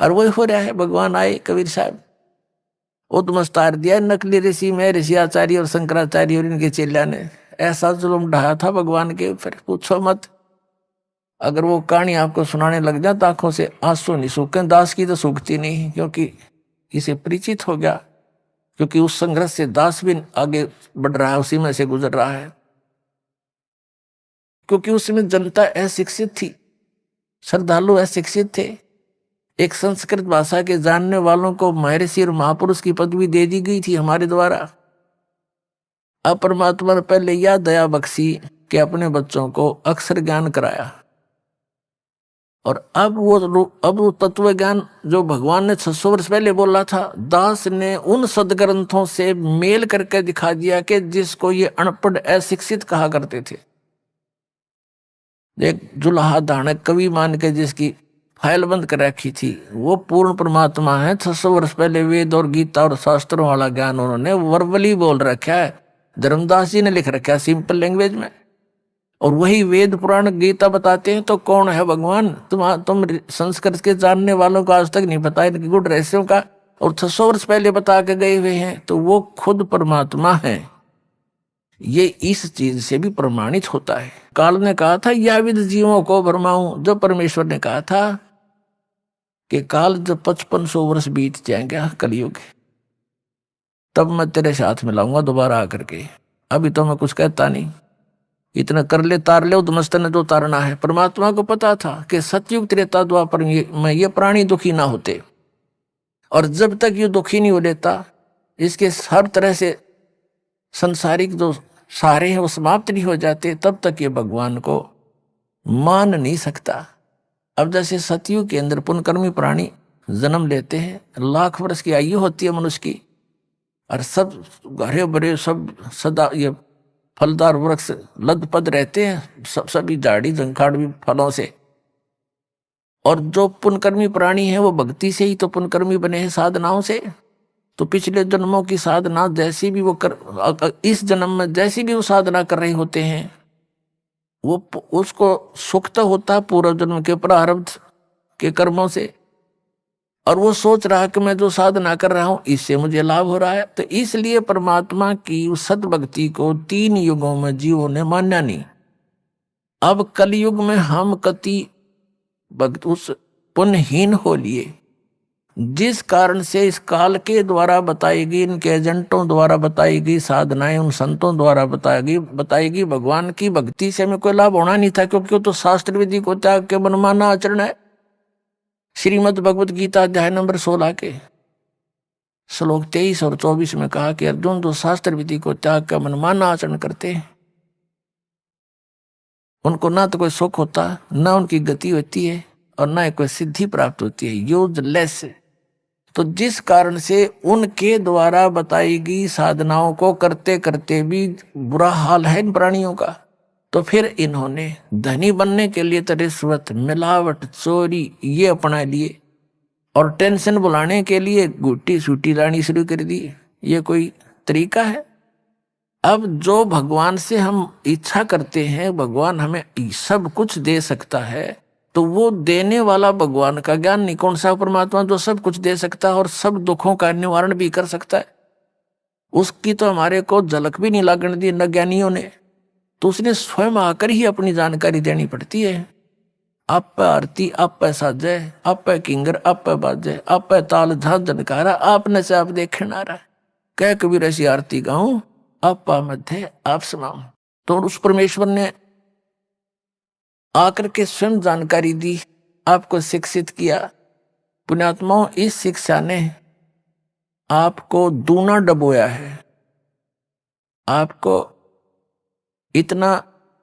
और वही हो रहा है। भगवान आए, कबीर साहब उद्मस्तार दिया नकली ऋषि में, ऋषि आचार्य और शंकराचार्य और इनके चेला ने। ऐसा जुल्म ढाया था भगवान के ऊपर, पूछो मत। अगर वो कहानी आपको सुनाने लग जाए तो आंखों से आंसू नहीं सूखे। दास की तो सूखती नहीं, क्योंकि इसे परिचित हो गया, क्योंकि उस संघर्ष से दास भी आगे बढ़ रहा है, उसी में से गुजर रहा है। क्योंकि उसमें जनता अशिक्षित थी, श्रद्धालु अशिक्षित थे। एक संस्कृत भाषा के जानने वालों को महर्षि और महापुरुष की पदवी दे दी गई थी हमारे द्वारा। अब परमात्मा ने पहले यह दया बख्शी कि अपने बच्चों को अक्षर ज्ञान कराया, और अब वो तत्व ज्ञान जो भगवान ने 600 वर्ष पहले बोला था, दास ने उन सदग्रंथों से मेल करके दिखा दिया कि जिसको ये अनपढ़ अशिक्षित कहा करते थे। एक जुलाहा दानक कवि मान के जिसकी फाइल बंद कर रखी थी, वो पूर्ण परमात्मा है। 600 वर्ष पहले वेद और गीता और शास्त्रों वाला ज्ञान उन्होंने वर्बली बोल रखा है, धर्मदास जी ने लिख रखा है सिंपल लैंग्वेज में। और वही वेद पुराण गीता बताते हैं। तो कौन है भगवान? तुम संस्कृत के जानने वालों को आज तक नहीं पता इनके गुण रहस्यों का, और 600 वर्ष पहले बता के गए हुए हैं। तो वो खुद परमात्मा है। ये इस चीज से भी प्रमाणित होता है। काल ने कहा था या विद जीवों को भरमाऊं, जो परमेश्वर ने कहा था कि काल जब 5500 वर्ष बीत जाएंगे कलयुग, तब मैं तेरे साथ मिलाऊंगा दोबारा आकर के। अभी तो मैं कुछ कहता नहीं, इतना कर ले तार ले, उदमस्त ने तो तारना है। परमात्मा को पता था कि सतयुग त्रेता द्वापर में ये प्राणी दुखी ना होते, और जब तक ये दुखी नहीं हो लेता, इसके हर तरह से संसारिक जो सारे हैं वो समाप्त नहीं हो जाते, तब तक ये भगवान को मान नहीं सकता। अब जैसे सतयुग के अंदर पुण्यकर्मी प्राणी जन्म लेते हैं, 1,00,000 वर्ष की आयु होती है मनुष्य की, और सब हरे भरे सब सदा ये फलदार वृक्ष लदपद रहते हैं, सभी झाड़ी जंखाड़ भी फलों से। और जो पुण्यकर्मी प्राणी है वो भक्ति से ही तो पुण्यकर्मी बने हैं, साधनाओं से। तो पिछले जन्मों की साधना जैसी भी वो इस जन्म में जैसी भी वो साधना कर रहे होते हैं, वो उसको सुख तो होता है पूर्व जन्म के प्रारब्ध के कर्मों से, और वो सोच रहा है कि मैं जो साधना कर रहा हूं इससे मुझे लाभ हो रहा है। तो इसलिए परमात्मा की उस सद्भक्ति को 3 युगों में जीवों ने माना नहीं। अब कलयुग में हम कति भक्त उस पुण्यहीन हो लिए, जिस कारण से इस काल के द्वारा बताई गई, इनके एजेंटों द्वारा बताई गई साधनाएं, उन संतों द्वारा बताई गई भगवान की भक्ति से हमें कोई लाभ होना नहीं था, क्योंकि वो तो शास्त्र विधि को त्याग के मनमाना आचरण है। श्रीमद् भगवत गीता अध्याय नंबर 16 के श्लोक 23 और 24 में कहा कि अर्जुन जो शास्त्र विधि को त्याग कर मनमाना आचरण करते हैं, उनको ना तो कोई सुख होता, ना उनकी गति होती है, और ना कोई सिद्धि प्राप्त होती है, यूजलेस। तो जिस कारण से उनके द्वारा बताई गई साधनाओं को करते करते भी बुरा हाल है इन प्राणियों का, तो फिर इन्होंने धनी बनने के लिए तो रिश्वत, मिलावट, चोरी ये अपना लिए, और टेंशन बुलाने के लिए गुट्टी सूटी लानी शुरू कर दी। ये कोई तरीका है? अब जो भगवान से हम इच्छा करते हैं भगवान हमें सब कुछ दे सकता है, तो वो देने वाला भगवान का ज्ञान नहीं। कौन सा परमात्मा जो सब कुछ दे सकता है और सब दुखों का निवारण भी कर सकता है, उसकी तो हमारे को झलक भी नहीं लागने दी न ज्ञानियों ने। तो उसने स्वयं आकर ही अपनी जानकारी देनी पड़ती है। आप आरती, आप साजय, आप किंगर, आप बाजय, आप ताल झाल जनकारा, आपने से आप देखे ना रहा, कह कबीर ऐसी आरती गाऊं, आप मध्य आप सुनाऊं। तो उस परमेश्वर ने आकर के स्वयं जानकारी दी, आपको शिक्षित किया। पुण्यात्माओं, इस शिक्षा ने आपको दूना डबोया है, आपको इतना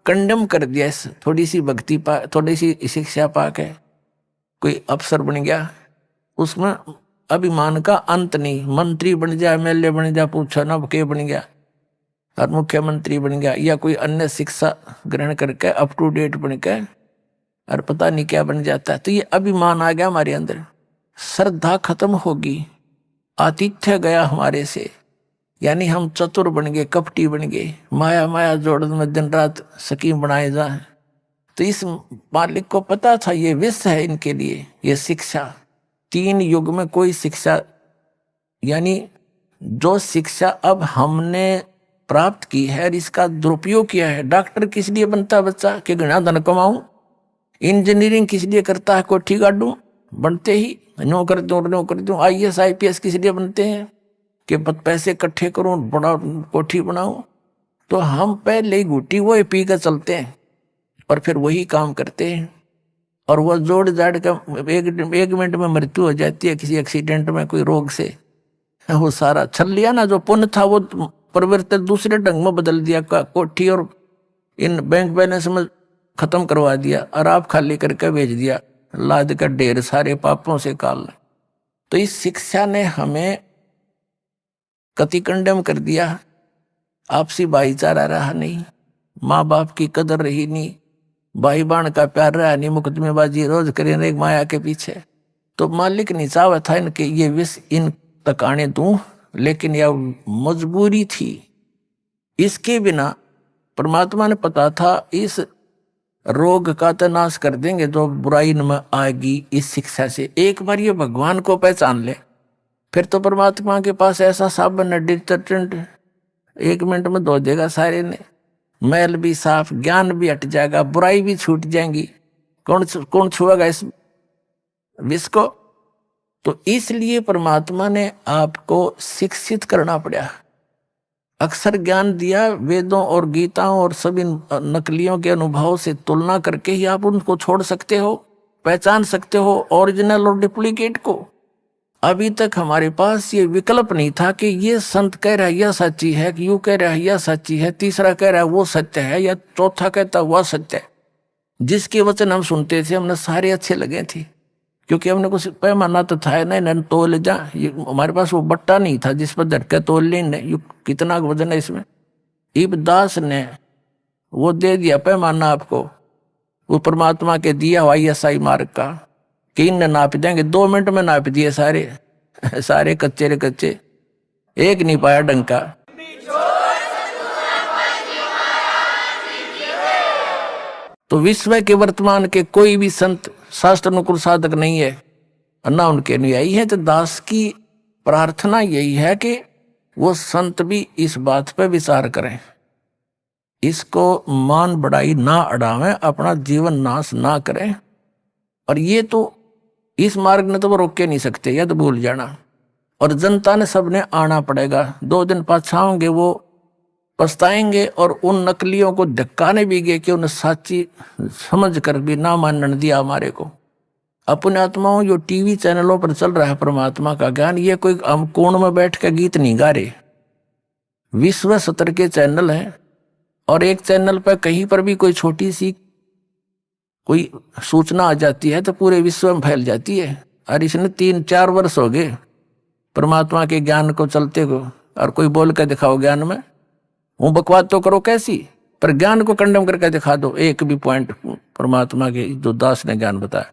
कंडम कर दिया। थोड़ी सी भक्ति थोड़ी सी शिक्षा पाके कोई अफसर बन गया, उसमें अभिमान का अंत नहीं। मंत्री बन जाए, एमएलए बन जाए, पूछा ना के बन गया, और मुख्यमंत्री बन गया, या कोई अन्य शिक्षा ग्रहण करके अप टू डेट बन के और पता नहीं क्या बन जाता है। तो ये अभिमान आ गया हमारे अंदर, श्रद्धा खत्म होगी, आतिथ्य गया हमारे से, यानी हम चतुर बन गए, कपटी बन गए, माया माया जोड़ में दिन रात स्कीम बनाए जाए। तो इस मालिक को पता था ये विष है इनके लिए, ये शिक्षा। 3 युग में कोई शिक्षा, यानी जो शिक्षा अब हमने प्राप्त की है, इसका दुरुपयोग किया है। डॉक्टर किस लिए बनता है बच्चा? कि घना धन कमाऊं, इंजीनियरिंग किस लिए करता है? कोठी गाड़ू बनते ही, नौकर दूं। IAS IPS किस लिए बनते हैं? कि पैसे इकट्ठे करूं, बड़ा कोठी बनाऊं। तो हम पहले ही घुटी वो पी कर चलते हैं और फिर वही काम करते हैं, और वो जोड़ जाड़ का एक मिनट में मृत्यु हो जाती है किसी एक्सीडेंट में, कोई रोग से। वो सारा छल लिया ना, जो पुण्य था वो परिवर्तन दूसरे ढंग में बदल दिया, कोठी और इन बैंक बैलेंस में खत्म करवा दिया, और आप खाली करके भेज दिया, लाद कर ढेर सारे पापों से काल। तो इस शिक्षा ने हमें कति कंडेम कर दिया। आपसी भाईचारा रहा नहीं, माँ बाप की कदर रही नहीं, भाई बहन का प्यार रहा नहीं, मुकदमेबाजी रोज करें एक माया के पीछे। तो मालिक नहीं चाहा था इनके ये विष इन तक आने दूं, लेकिन यह मजबूरी थी। इसके बिना परमात्मा ने पता था इस रोग का तो नाश कर देंगे जो बुराई में आएगी इस शिक्षा से। एक बार ये भगवान को पहचान ले, फिर तो परमात्मा के पास ऐसा साबुन है, डिटर्जेंट 1 मिनट में धो देगा सारे ने, मैल भी साफ, ज्ञान भी हट जाएगा, बुराई भी छूट जाएंगी। कौन छुएगा इस विष को? तो इसलिए परमात्मा ने आपको शिक्षित करना पड़ा, अक्षर ज्ञान दिया, वेदों और गीताओं और सभी नकलियों के अनुभव से तुलना करके ही आप उनको छोड़ सकते हो, पहचान सकते हो ओरिजिनल और डुप्लीकेट को। अभी तक हमारे पास ये विकल्प नहीं था कि ये संत कह रहा है यह सच्ची है, कि यूं कह रहा है यह सच्ची है, तीसरा कह रहा है वो सत्य है, या चौथा कहता वह सत्य है। जिसके वचन हम सुनते थे हमने सारे अच्छे लगे थे, क्योंकि हमने कुछ पैमाना तो था नहीं तोल जा, हमारे पास वो बट्टा नहीं था जिस पर धटके तोल लें कितना वजन है इसमें। इब दास ने वो दे दिया पैमाना आपको, वो परमात्मा के दिया हुआ ISI मार्ग का, कि इनने नाप देंगे। 2 मिनट में नाप दिए सारे कच्चे रे कच्चे, एक नहीं पाया डंका। तो विश्व के वर्तमान के कोई भी संत शास्त्र अनुकूल साधक नहीं है, ना उनके अनुयायी है। तो दास की प्रार्थना यही है कि वो संत भी इस बात पर विचार करें, इसको मान बढ़ाई ना अड़ावें, अपना जीवन नाश ना करें। और ये तो इस मार्ग ने तो वो रोक के नहीं सकते, या तो भूल जाना। और जनता ने सबने आना पड़ेगा, 2 दिन पाछाओंगे वो पछताएंगे, और उन नकलियों को धक्काने भी गए कि उन्हें साची समझ कर भी ना मानने दिया हमारे को। अपने आत्माओं जो टीवी चैनलों पर चल रहा है परमात्मा का ज्ञान, ये कोई हम कोण में बैठ के गीत नहीं गा रहे, विश्व स्तर के चैनल हैं। और एक चैनल पर कहीं पर भी कोई छोटी सी कोई सूचना आ जाती है तो पूरे विश्व में फैल जाती है। और इसने 3-4 वर्ष हो गए परमात्मा के ज्ञान को चलते को, और कोई बोल कर दिखाओ ज्ञान में, वो बकवाद तो करो कैसी, पर ज्ञान को कंडम करके दिखा दो, एक भी पॉइंट परमात्मा के जो दास ने ज्ञान बताया।